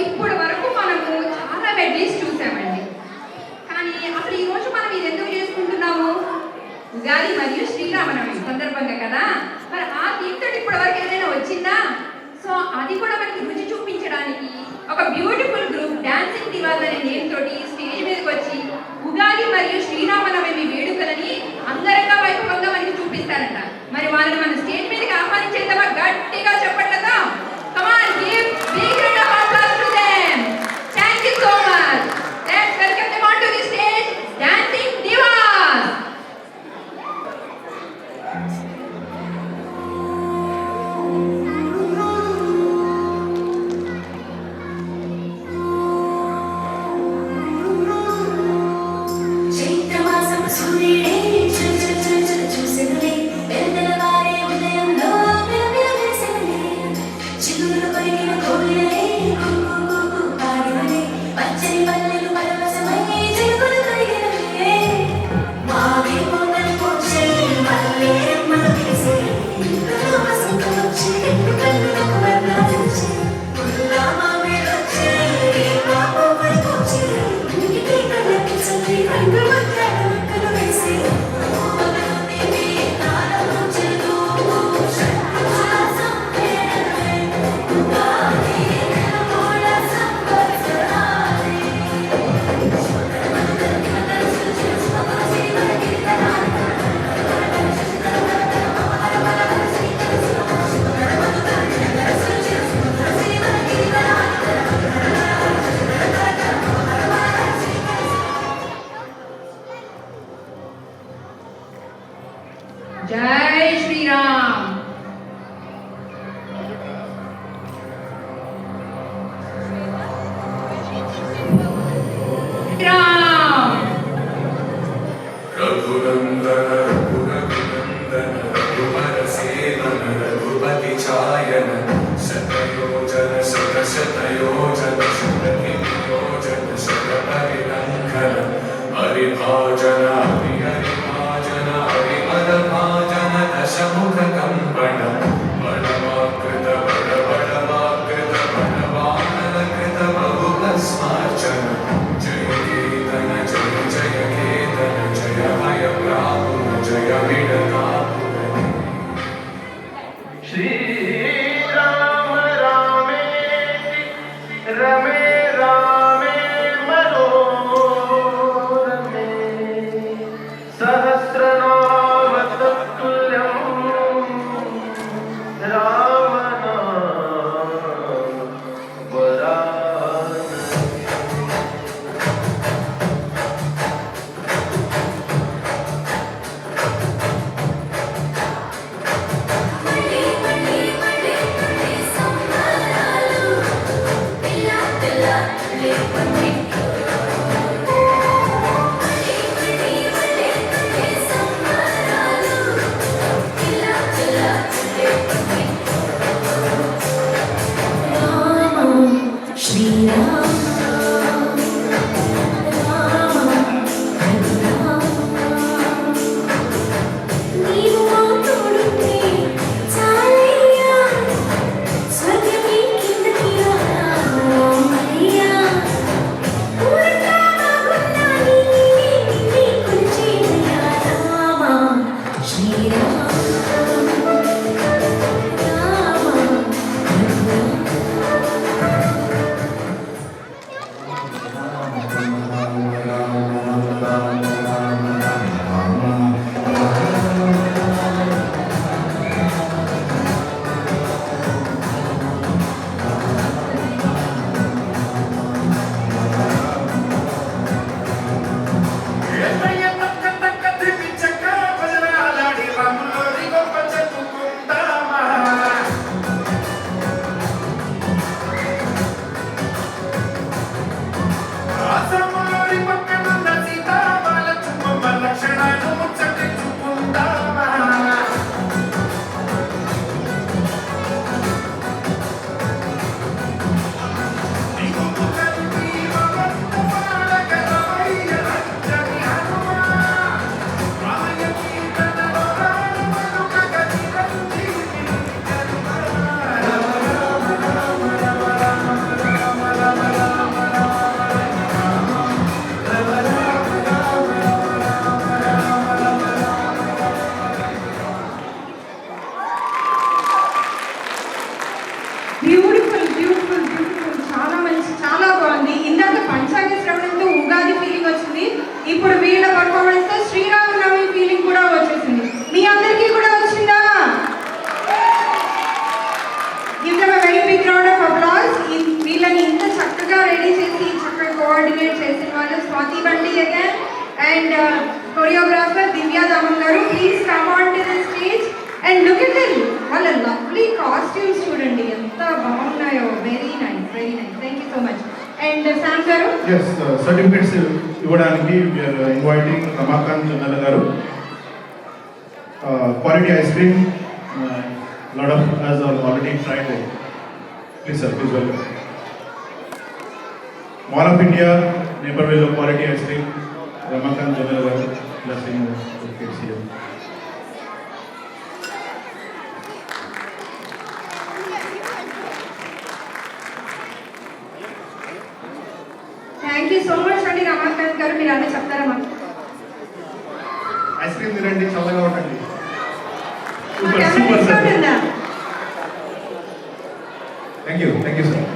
ఇప్పటి వరకు మనము చాలా వెడ్లీస్ చూసామండి. కానీ అసలు ఈరోజు మనం ఇది ఎందుకు చేసుకుంటున్నాము? ఉగాది మరియు శ్రీరామనవమి సందర్భంగా కదా. మరి ఆ థీమ్ తోటి ఇప్పటి వరకు ఏదైనా వచ్చిందా? సో అది కూడా మనకి రుచి చూపించడానికి ఒక బ్యూటిఫుల్ గ్రూప్ డాన్సింగ్ డివాస్ అనే నేమ్ తోటి స్టేజ్ మీదకి వచ్చి ఉగాది మరియు శ్రీరామనవమి వేడుకలని అంగరంగ వైభవంగా మనకి చూపిస్తారంట. మరి వాళ్ళని మన స్టేజ్ మీదకి ఆహ్వానించేద్దామా? గట్టిగా చెప్పట్లేదా? Come on, give big round of applause to them. Thank you so much. Let's welcome them onto the stage, Dancing Divas. చైత్రమాసం సూర్యుడే చూసినలే వెన్నెలవారే ఉదయంలో వెలుగుల వెలిసినలే ఇప్పుడు వీళ్ళ పర్ఫార్మెన్స్ తో శ్రీరామనవమి ఫీలింగ్ కూడా వచ్చేసింది. మీ అందరికీ కూడా వచ్చిందా? Give them a very big round of applause. వీళ్ళని ఇంత చక్కగా రెడీ చేసి చక్కగా కోఆర్డినేట్ చేసిన వాళ్ళు స్వాతి బండి again and choreographer Divya Daman గారు. Please come on to the stage and look at them. వాళ్ళ లవ్లీ కాస్ట్యూమ్స్ చూడండి ఎంత బాగున్నాయో. Very nice, very nice. Thank you so much. And Sam గారు, yes, సర్టిఫికెట్స్ ఇవ్వడానికి we are inviting రమాకాంత్ జొన్నల గారు. Quality ice cream, lot of us are already tried it. Please sir, please welcome. Mall of India, Naperville quality ice cream, Ramakanth Jonnala garu blessing certificates here. Thank you so much అండి రమాకాంత్ గారు. మీరు అన్నీ చెప్తారా మాకు? Ice cream తినండి, చల్లగా ఉండండి. మాకు ఏమైనా డిస్కౌంట్ ఉందా? Thank you sir.